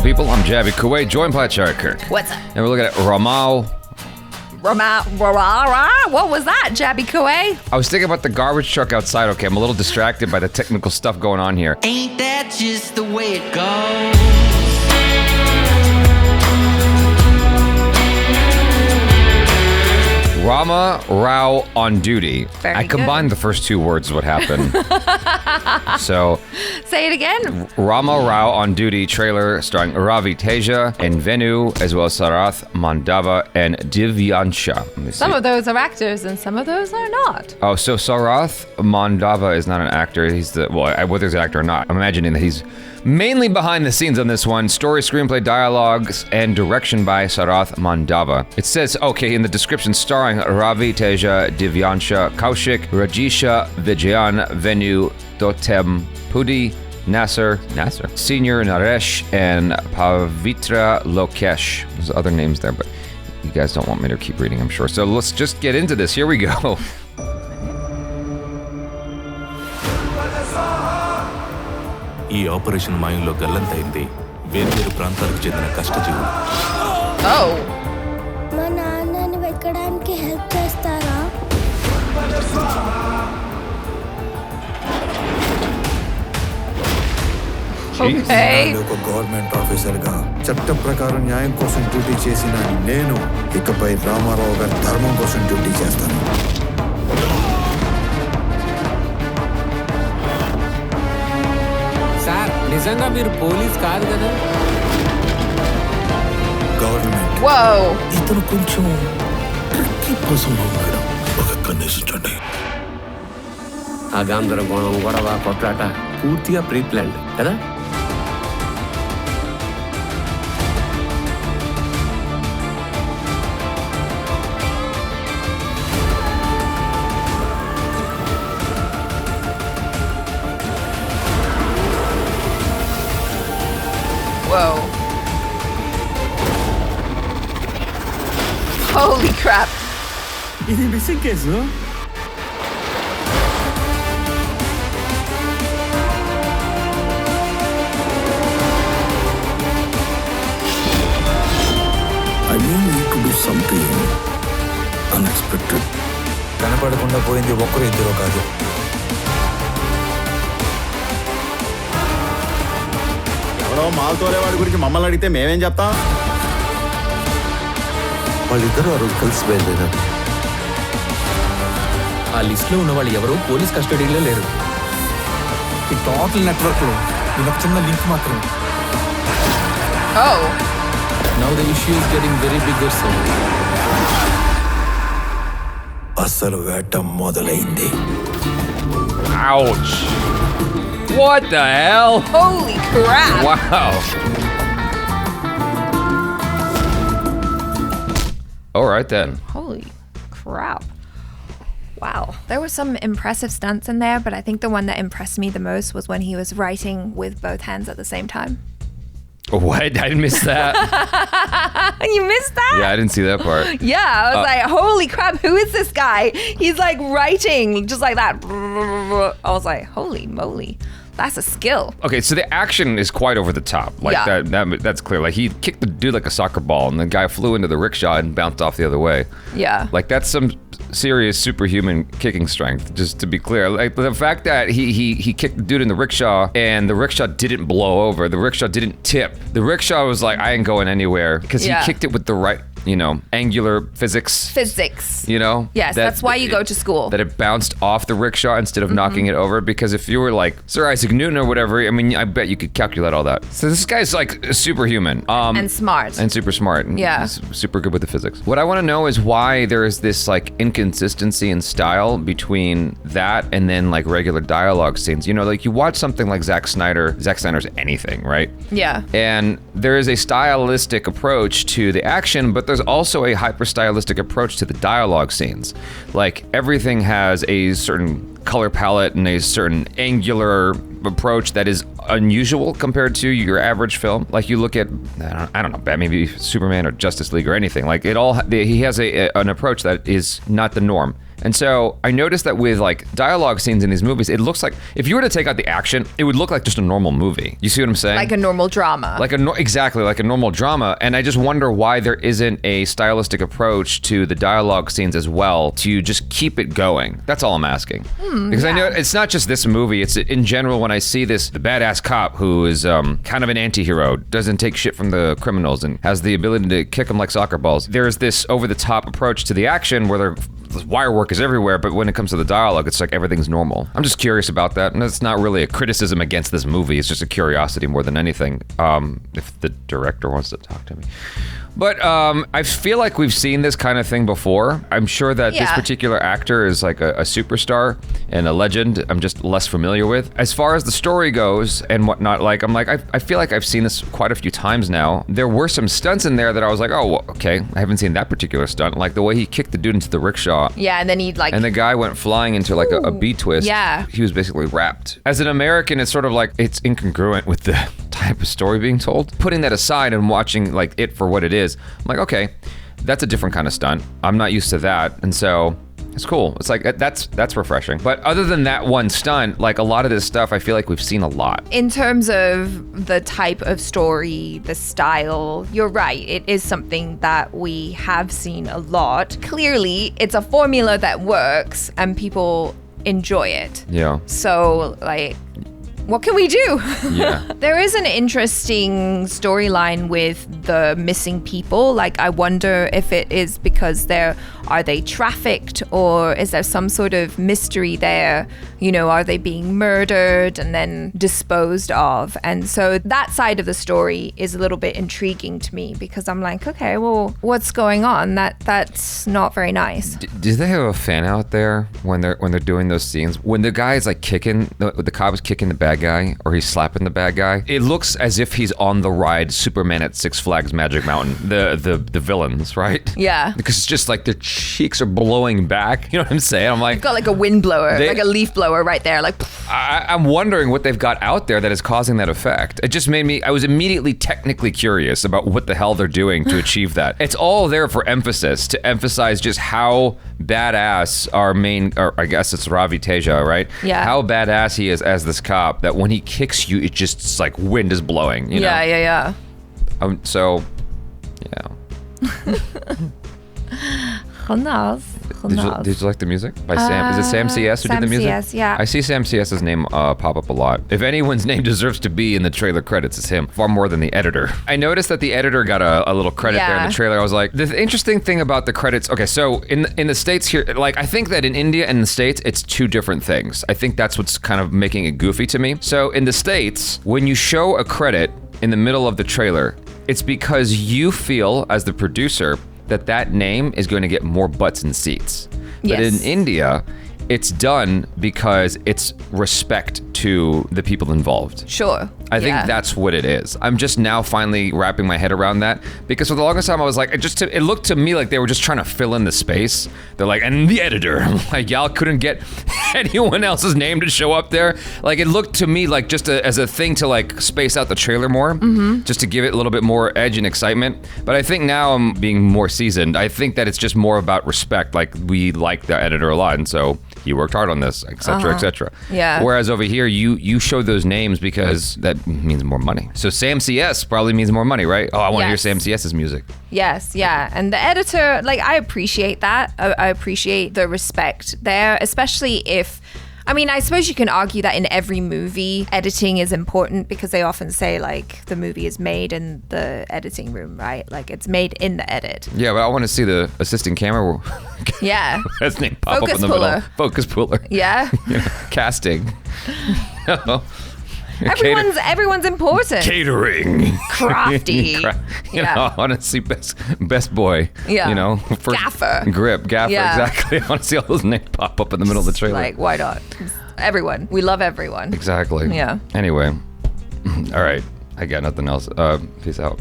people? I'm Jaby KOAY, joined by KIRK. What's up? And we're looking at RAMA. What was that, Jaby KOAY? I was thinking about the garbage truck outside. Okay, I'm a little distracted by the technical stuff going on here. Ain't that just the way it goes? RAMA, RAO on duty. Very I combined the first two words, what happened. So, say it again. RAMA, RAO on duty trailer starring Ravi, Teja, and Venu, as well as Sarath, Mandava, and Divyansha. Some of those are actors and some of those are not. Oh, so Sarath Mandava is not an actor. He's the, well, whether he's an actor or not, I'm imagining that he's mainly behind the scenes on this one. Story, screenplay, dialogues, and direction by Sarath Mandava. It says, okay, in the description, starring Ravi, Teja, Divyansha, Kaushik, Rajisha, Vijayan, Venu, Totem, Pudi, Nasser, Senior, Naresh, and Pavitra Lokesh. There's other names there, but you guys don't want me to keep reading, I'm sure. So let's just get into this. Here we go. ఈ operation మాయంలో గల్లంతైంది వేర్వేరు ప్రాంతాలకు చెందిన కష్టజీవులు. మా నాన్నని వెతకడానికి help చేస్తారా? ఒక government officer గా చట్టం ప్రకారం న్యాయం కోసం డ్యూటీ చేసిన నేను ఇకపై రామారావు గారి ధర్మం కోసం డ్యూటీ చేస్తాను. సార్, నిజంగా మీరు పోలీస్ కాదు కదా? గవర్నమెంట్. ఇతను కొంచెం ట్రిక్కీ పర్సన్ ఉన్నాడు. ఒక కన్నేసించండి. ఆ గందరగోళం, గొడవ, కొట్లాట పూర్తిగా ప్రీ ప్లాన్డ్ కదా? Holy crap. ఇది missing case. I mean, we could do something unexpected. కనపడకుండా పోయింది ఒక్కరు ఇద్దరు కాదు. ఎవరో మాల్ తోలేవాడి గురించి మమ్మల్ని అడిగితే మేమేం చెప్తాం? వాళ్ళిద్దరూ ఆ రోజు కలిసి బయలుదేరారు. ఆ లిస్ట్ లో ఉన్న వాళ్ళు ఎవరు పోలీస్ కస్టడీలో లేరు. ఈ టోటల్ నెట్వర్క్ లో ఇది ఒక చిన్న లింక్ మాత్రమే. Now the issue is getting very bigger, sir. అసలు వేట మొదలైంది. Ouch. What the hell? Holy crap. Wow. All right then. Holy crap. Wow. There were some impressive stunts in there, but I think the one that impressed me the most was when he was writing with both hands at the same time. What? I didn't miss that. You missed that? Yeah, I didn't see that part. Yeah, I was like, holy crap, who is this guy? He's like writing just like that. I was like, holy moly. That's a skill. Okay, so the action is quite over the top. Like that's clear. Like he kicked the dude like a soccer ball and the guy flew into the rickshaw and bounced off the other way. Yeah. Like that's some serious superhuman kicking strength, just to be clear. Like the fact that he kicked the dude in the rickshaw and the rickshaw didn't blow over, the rickshaw didn't tip. The rickshaw was like, I ain't going anywhere because he kicked it with the right, you know, angular physics. You know? Yes, that's why you go to school. That it bounced off the rickshaw instead of knocking it over, because if you were like Sir Isaac Newton or whatever, I mean, I bet you could calculate all that. So this guy's like superhuman. And smart. And super smart. And Yeah. he's super good with the physics. What I want to know is why there is this like inconsistency in style between that and then like regular dialogue scenes. You know, like you watch something like Zack Snyder's anything, right? Yeah. And there is a stylistic approach to the action, but there's also a hyper stylistic approach to the dialogue scenes. Like everything has a certain color palette and a certain angular approach that is unusual compared to your average film. Like you look at, I don't know, maybe Superman or Justice League or anything. Like it all, he has an approach that is not the norm. And so I noticed that with like dialogue scenes in these movies, it looks like if you were to take out the action, it would look like just a normal movie. You see what I'm saying? Like a normal drama. Exactly, like a normal drama. And I just wonder why there isn't a stylistic approach to the dialogue scenes as well to just keep it going. That's all I'm asking. Because I know it's not just this movie. It's in general when I see the badass cop who is kind of an anti-hero, doesn't take shit from the criminals and has the ability to kick them like soccer balls. There's this over-the-top approach to the action where the wire work is everywhere, but when it comes to the dialogue, it's like everything's normal. I'm just curious about that, and it's not really a criticism against this movie. It's just a curiosity more than anything. If the director wants to talk to me. But I feel like we've seen this kind of thing before. I'm sure that this particular actor is like a superstar and a legend I'm just less familiar with. As far as the story goes and whatnot, I feel like I've seen this quite a few times now. There were some stunts in there that I was like, oh, well, okay, I haven't seen that particular stunt. Like the way he kicked the dude into the rickshaw. Yeah, and then and the guy went flying into like a B twist. Yeah. He was basically wrapped. As an American, it's sort of like, it's incongruent with the type of story being told. Putting that aside and watching like it for what it is, I'm like, okay, that's a different kind of stunt. I'm not used to that. And so it's cool. It's like, that's refreshing. But other than that one stunt, like a lot of this stuff, I feel like we've seen a lot. In terms of the type of story, the style, you're right. It is something that we have seen a lot. Clearly, it's a formula that works and people enjoy it. Yeah. So, like, what can we do? Yeah. There is an interesting storyline with the missing people. Like, I wonder if it is because are they trafficked, or is there some sort of mystery there? You know, are they being murdered and then disposed of? And so that side of the story is a little bit intriguing to me because I'm like, okay, well, what's going on? That's not very nice. Do they have a fan out there when they're doing those scenes? When the guy is like kicking, the cop is kicking the bad guy or he's slapping the bad guy, it looks as if he's on the ride Superman at Six Flags Magic Mountain. The villains, right? Yeah. Because it's just like their cheeks are blowing back. You know what I'm saying? I'm like, got like a wind blower, like a leaf blower right there. Like, I'm wondering what they've got out there that is causing that effect. It just made me, I was immediately technically curious about what the hell they're doing to achieve that. It's all there for emphasis, to emphasize just how badass our main, or I guess it's Ravi Teja, right? Yeah. How badass he is as this cop, that when he kicks you, it just, it's like wind is blowing, you know? Yeah. So, yeah. Did you like the music by Sam? Is it Sam CS who did the music? Sam CS, yeah. I see Sam CS's name pop up a lot. If anyone's name deserves to be in the trailer credits, it's him. Far more than the editor. I noticed that the editor got a little credit there in the trailer. I was like, the interesting thing about the credits, okay, so in the States here, like I think that in India and the States, it's two different things. I think that's what's kind of making it goofy to me. So in the States, when you show a credit in the middle of the trailer, it's because you feel, as the producer, that name is going to get more butts and seats. But in India, it's done because it's respect to the people involved. Sure. I think that's what it is. I'm just now finally wrapping my head around that, because for the longest time I was like, it looked to me like they were just trying to fill in the space. They're like, and the editor. I'm like, y'all couldn't get anyone else's name to show up there. Like, it looked to me like just as a thing to like space out the trailer more, just to give it a little bit more edge and excitement. But I think now I'm being more seasoned. I think that it's just more about respect. Like, we like the editor a lot, and so he worked hard on this, et cetera, et cetera. Yeah. Whereas over here, you show those names because that means more money. So Sam CS probably means more money, right? Oh, I want to hear Sam CS's music. Yes, yeah. And the editor, like, I appreciate that. I appreciate the respect there, especially if, I mean, I suppose you can argue that in every movie, editing is important because they often say, like, the movie is made in the editing room, right? Like, it's made in the edit. Yeah, but I want to see the assistant camera. Yeah. His name pop Focus up in the puller. middle. Focus puller. Yeah. Casting. Everyone's important. Catering. Crafty. I want to see best boy. Yeah. You know, first Gaffer. Gaffer, exactly. I want to see all those names pop up in the middle of the trailer. Like, why not? Everyone. We love everyone. Exactly. Yeah. Anyway. All right. I got nothing else. Peace out.